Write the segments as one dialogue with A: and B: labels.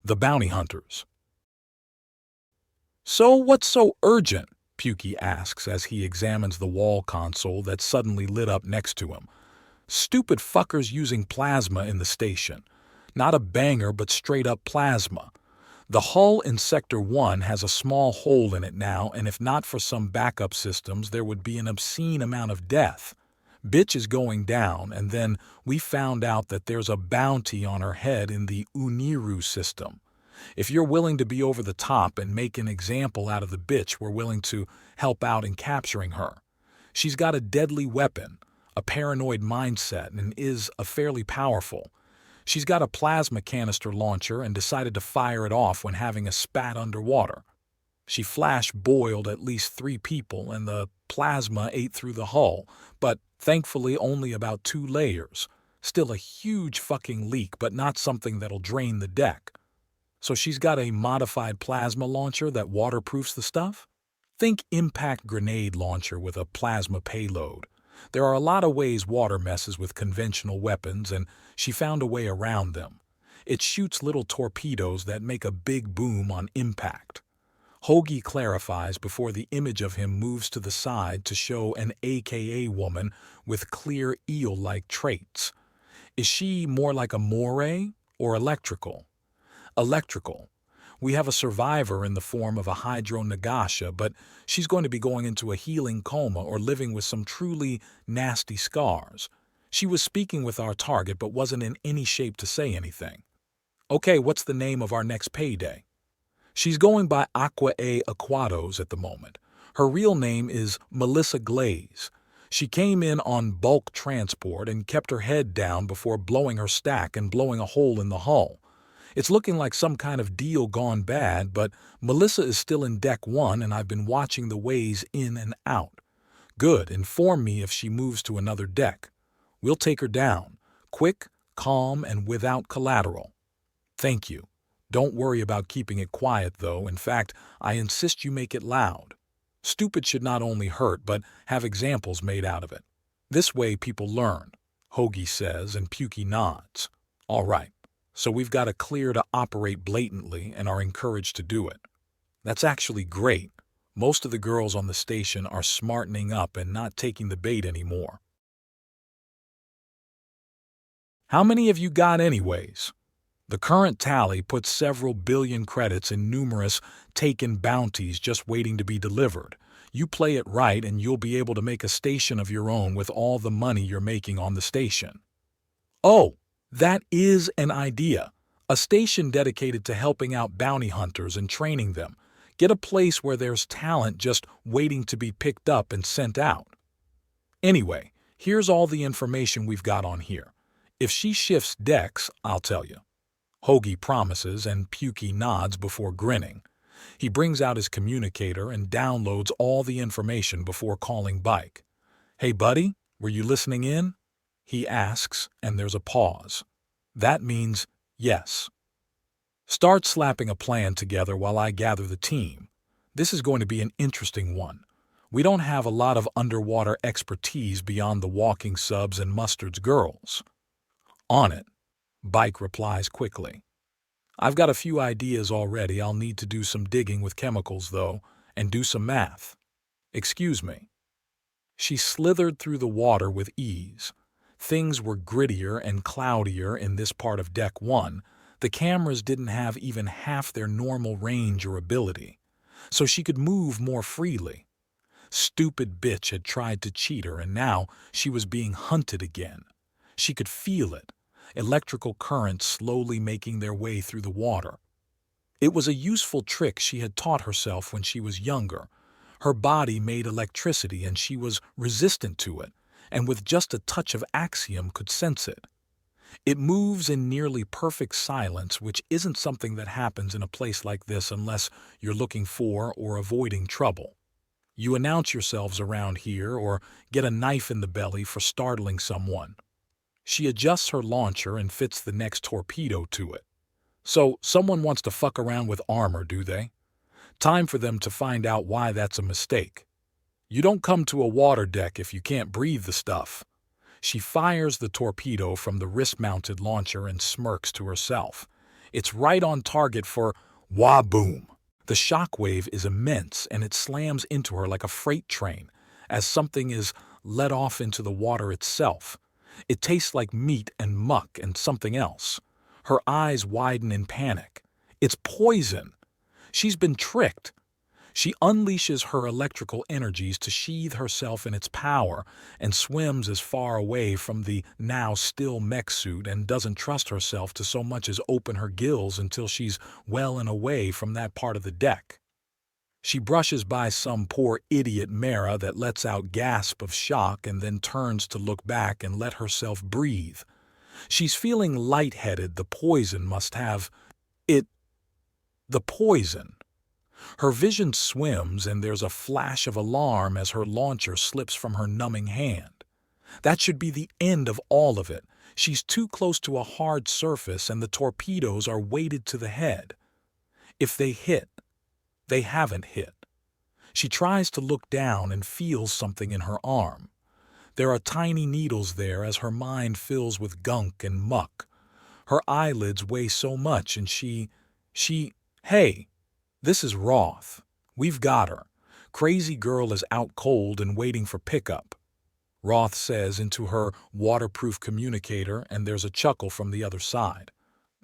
A: The bounty hunters. So what's so urgent? Pukey asks as he examines the wall console that's suddenly lit up next to him. Stupid fuckers using plasma in the station. Not a banger, but straight up plasma. The hull in Sector 1 has a small hole in it now, and if not for some backup systems, there would be an obscene amount of death. Bitch is going down, and then we found out that there's a bounty on her head in the Uniru system. If you're willing to be over the top and make an example out of the bitch, we're willing to help out in capturing her. She's got a deadly weapon, a paranoid mindset, and is a fairly powerful. She's got a plasma canister launcher and decided to fire it off when having a spat underwater. She flash-boiled at least 3 people and the plasma ate through the hull, but thankfully only about 2 layers. Still a huge fucking leak, but not something that'll drain the deck. So she's got a modified plasma launcher that waterproofs the stuff? Think impact grenade launcher with a plasma payload. There are a lot of ways water messes with conventional weapons, and she found a way around them. It shoots little torpedoes that make a big boom on impact. Hoagie clarifies before the image of him moves to the side to show an AKA woman with clear eel-like traits. Is she more like a moray or electrical? Electrical. We have a survivor in the form of a Hydro Nagasha, but she's going to be going into a healing coma or living with some truly nasty scars. She was speaking with our target but wasn't in any shape to say anything. Okay, what's the name of our next payday? She's going by Aqua A Aquados at the moment. Her real name is Melissa Glaze. She came in on bulk transport and kept her head down before blowing her stack and blowing a hole in the hull. It's looking like some kind of deal gone bad, but Melissa is still in Deck 1 and I've been watching the ways in and out. Good, inform me if she moves to another deck. We'll take her down. Quick, calm, and without collateral. Thank you. Don't worry about keeping it quiet, though. In fact, I insist you make it loud. Stupid should not only hurt, but have examples made out of it. This way people learn, Hoagie says, and Pukey nods. All right. So we've got a clear to operate blatantly and are encouraged to do it. That's actually great. Most of the girls on the station are smartening up and not taking the bait anymore. How many have you got anyways? The current tally puts several billion credits in numerous taken bounties just waiting to be delivered. You play it right and you'll be able to make a station of your own with all the money you're making on the station. Oh! That is an idea. A station dedicated to helping out bounty hunters and training them. Get a place where there's talent just waiting to be picked up and sent out. Anyway, here's all the information we've got on here. If she shifts decks, I'll tell you. Hoagie promises and Pukey nods before grinning. He brings out his communicator and downloads all the information before calling Bike. Hey buddy, were you listening in? He asks, and there's a pause. That means yes. Start slapping a plan together while I gather the team. This is going to be an interesting one. We don't have a lot of underwater expertise beyond the walking subs and Mustard's girls. On it, Bike replies quickly. I've got a few ideas already. I'll need to do some digging with chemicals, though, and do some math. Excuse me. She slithered through the water with ease. Things were grittier and cloudier in this part of Deck 1. The cameras didn't have even half their normal range or ability, so she could move more freely. Stupid bitch had tried to cheat her, and now she was being hunted again. She could feel it, electrical currents slowly making their way through the water. It was a useful trick she had taught herself when she was younger. Her body made electricity and she was resistant to it, and with just a touch of axiom could sense it. It moves in nearly perfect silence, which isn't something that happens in a place like this unless you're looking for or avoiding trouble. You announce yourselves around here or get a knife in the belly for startling someone. She adjusts her launcher and fits the next torpedo to it. So someone wants to fuck around with armor, do they? Time for them to find out why that's a mistake. You don't come to a water deck if you can't breathe the stuff. She fires the torpedo from the wrist-mounted launcher and smirks to herself. It's right on target for wah-boom. The shockwave is immense and it slams into her like a freight train as something is let off into the water itself. It tastes like meat and muck and something else. Her eyes widen in panic. It's poison. She's been tricked. She unleashes her electrical energies to sheathe herself in its power and swims as far away from the now still mech suit and doesn't trust herself to so much as open her gills until she's well and away from that part of the deck. She brushes by some poor idiot Mara that lets out gasp of shock and then turns to look back and let herself breathe. She's feeling lightheaded. The poison must have it. The poison. Her vision swims and there's a flash of alarm as her launcher slips from her numbing hand. That should be the end of all of it. She's too close to a hard surface and the torpedoes are weighted to the head. If they hit, they haven't hit. She tries to look down and feels something in her arm. There are tiny needles there as her mind fills with gunk and muck. Her eyelids weigh so much and hey, this is Roth. We've got her. Crazy girl is out cold and waiting for pickup. Roth says into her waterproof communicator and there's a chuckle from the other side.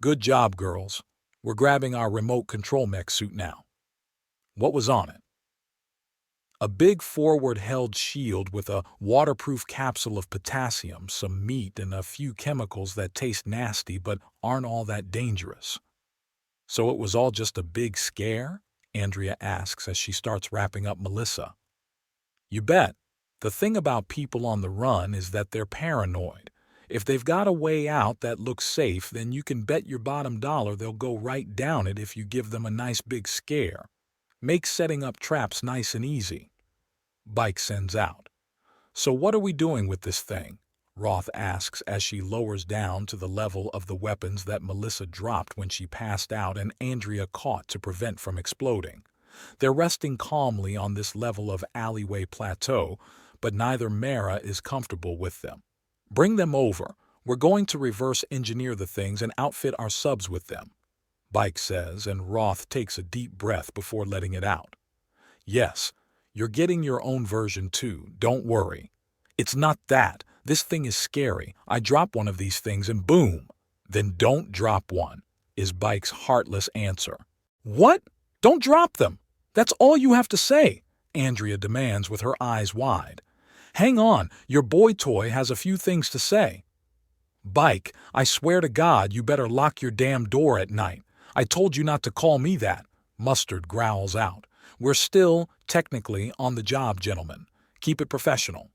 A: Good job, girls. We're grabbing our remote control mech suit now. What was on it? A big forward-held shield with a waterproof capsule of potassium, some meat, and a few chemicals that taste nasty but aren't all that dangerous. So it was all just a big scare? Andrea asks as she starts wrapping up Melissa. You bet. The thing about people on the run is that they're paranoid. If they've got a way out that looks safe, then you can bet your bottom dollar they'll go right down it if you give them a nice big scare. Makes setting up traps nice and easy. Bike sends out. So what are we doing with this thing? Roth asks as she lowers down to the level of the weapons that Melissa dropped when she passed out and Andrea caught to prevent from exploding. They're resting calmly on this level of alleyway plateau, but neither Mara is comfortable with them. Bring them over. We're going to reverse engineer the things and outfit our subs with them, Bike says, and Roth takes a deep breath before letting it out. Yes, you're getting your own version too, don't worry. It's not that. This thing is scary. I drop one of these things and boom. Then don't drop one, is Bike's heartless answer. What? Don't drop them. That's all you have to say, Andrea demands with her eyes wide. Hang on, your boy toy has a few things to say. Bike, I swear to God you better lock your damn door at night. I told you not to call me that, Mustard growls out. We're still, technically, on the job, gentlemen. Keep it professional.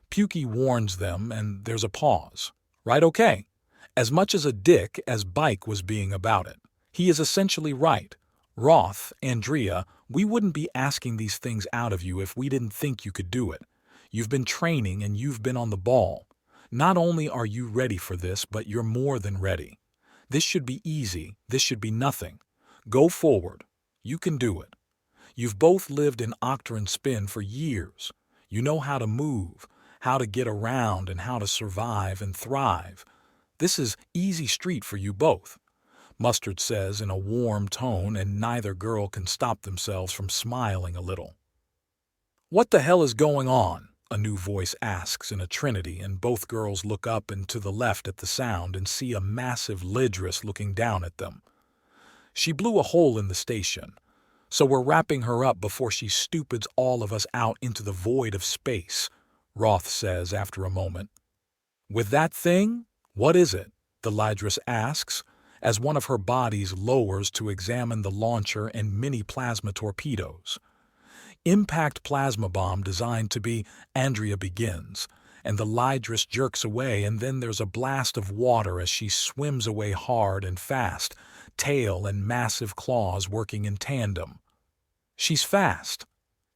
A: Pukey warns them, and there's a pause. Right, okay. As much as a dick as Bike was being about it. He is essentially right. Roth, Andrea, we wouldn't be asking these things out of you if we didn't think you could do it. You've been training and you've been on the ball. Not only are you ready for this, but you're more than ready. This should be easy. This should be nothing. Go forward. You can do it. You've both lived in Octaren Spin for years. You know how to move, how to get around, and how to survive and thrive. This is easy street for you both, Mustard says in a warm tone, and neither girl can stop themselves from smiling a little. What the hell is going on? A new voice asks in a trinity, and both girls look up and to the left at the sound and see a massive Lidris looking down at them. She blew a hole in the station, so we're wrapping her up before she stupids all of us out into the void of space, Roth says after a moment. With that thing? What is it? The Lidris asks, as one of her bodies lowers to examine the launcher and mini plasma torpedoes. Impact plasma bomb designed to be, Andrea begins, and the Lidris jerks away, and then there's a blast of water as she swims away hard and fast, tail and massive claws working in tandem. She's fast.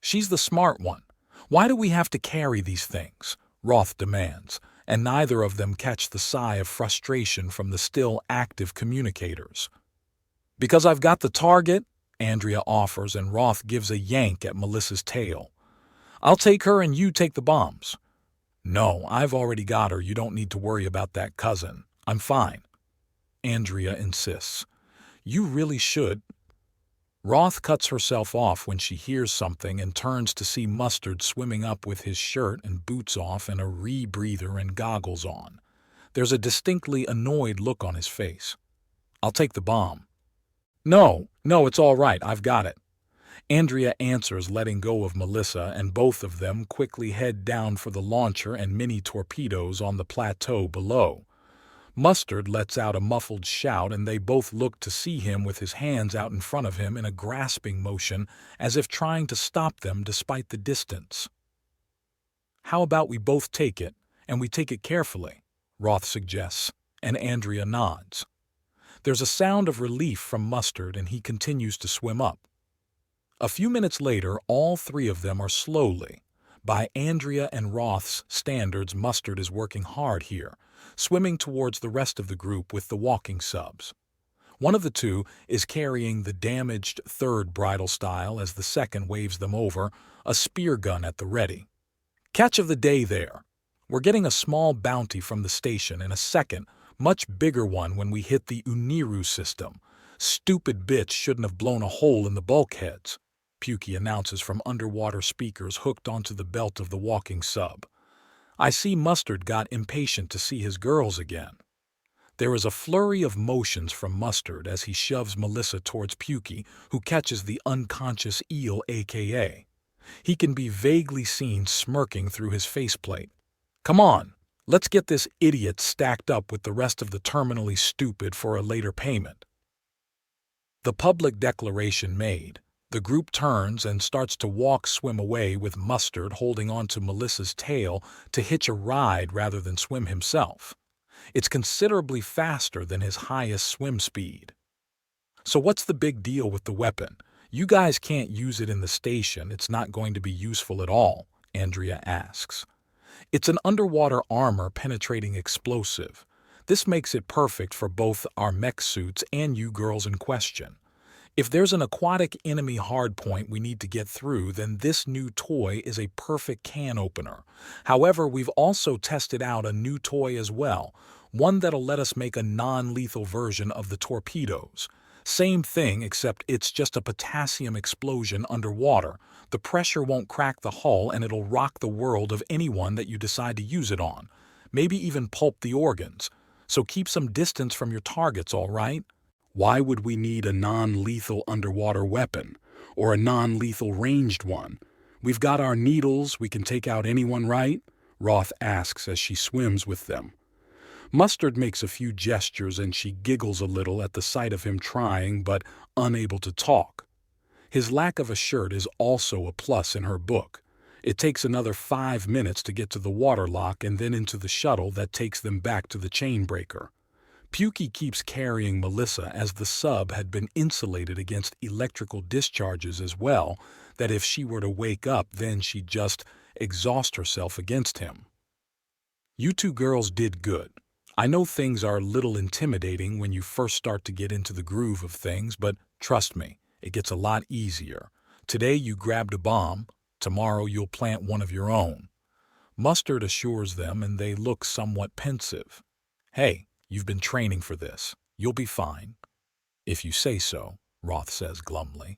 A: She's the smart one. Why do we have to carry these things? Roth demands, and neither of them catch the sigh of frustration from the still active communicators. Because I've got the target, Andrea offers, and Roth gives a yank at Melissa's tail. I'll take her and you take the bombs. No, I've already got her. You don't need to worry about that cousin. I'm fine. Andrea insists. You really should. Roth cuts herself off when she hears something and turns to see Mustard swimming up with his shirt and boots off and a rebreather and goggles on. There's a distinctly annoyed look on his face. I'll take the bomb. No, it's all right, I've got it. Andrea answers, letting go of Melissa, and both of them quickly head down for the launcher and mini torpedoes on the plateau below. Mustard lets out a muffled shout, and they both look to see him with his hands out in front of him in a grasping motion, as if trying to stop them despite the distance. How about we both take it, and we take it carefully, Roth suggests, and Andrea nods. There's a sound of relief from Mustard, and he continues to swim up. A few minutes later, all three of them are slowly. By Andrea and Roth's standards, Mustard is working hard here, swimming towards the rest of the group with the walking subs. One of the two is carrying the damaged third bridle style as the second waves them over, a spear gun at the ready. Catch of the day there. We're getting a small bounty from the station and a second, much bigger one when we hit the Uniru system. Stupid bitch shouldn't have blown a hole in the bulkheads, Pukey announces from underwater speakers hooked onto the belt of the walking sub. I see Mustard got impatient to see his girls again. There is a flurry of motions from Mustard as he shoves Melissa towards Pukey, who catches the unconscious eel aka. He can be vaguely seen smirking through his faceplate. Come on, let's get this idiot stacked up with the rest of the terminally stupid for a later payment. The public declaration made, the group turns and starts to swim away with Mustard holding onto Melissa's tail to hitch a ride rather than swim himself. It's considerably faster than his highest swim speed. So what's the big deal with the weapon? You guys can't use it in the station, it's not going to be useful at all, Andrea asks. It's an underwater armor-penetrating explosive. This makes it perfect for both our mech suits and you girls in question. If there's an aquatic enemy hardpoint we need to get through, then this new toy is a perfect can opener. However, we've also tested out a new toy as well, one that'll let us make a non-lethal version of the torpedoes. Same thing, except it's just a potassium explosion underwater. The pressure won't crack the hull and it'll rock the world of anyone that you decide to use it on. Maybe even pulp the organs. So keep some distance from your targets, all right? Why would we need a non-lethal underwater weapon, or a non-lethal ranged one? We've got our needles, we can take out anyone, right? Roth asks as she swims with them. Mustard makes a few gestures and she giggles a little at the sight of him trying but unable to talk. His lack of a shirt is also a plus in her book. It takes another 5 minutes to get to the waterlock and then into the shuttle that takes them back to the chain breaker. Pukey keeps carrying Melissa as the sub had been insulated against electrical discharges as well, that if she were to wake up then she'd just exhaust herself against him. You two girls did good. I know things are a little intimidating when you first start to get into the groove of things, but trust me, it gets a lot easier. Today you grabbed a bomb, tomorrow you'll plant one of your own. Mustard assures them and they look somewhat pensive. Hey, you've been training for this. You'll be fine. If you say so, Roth says glumly.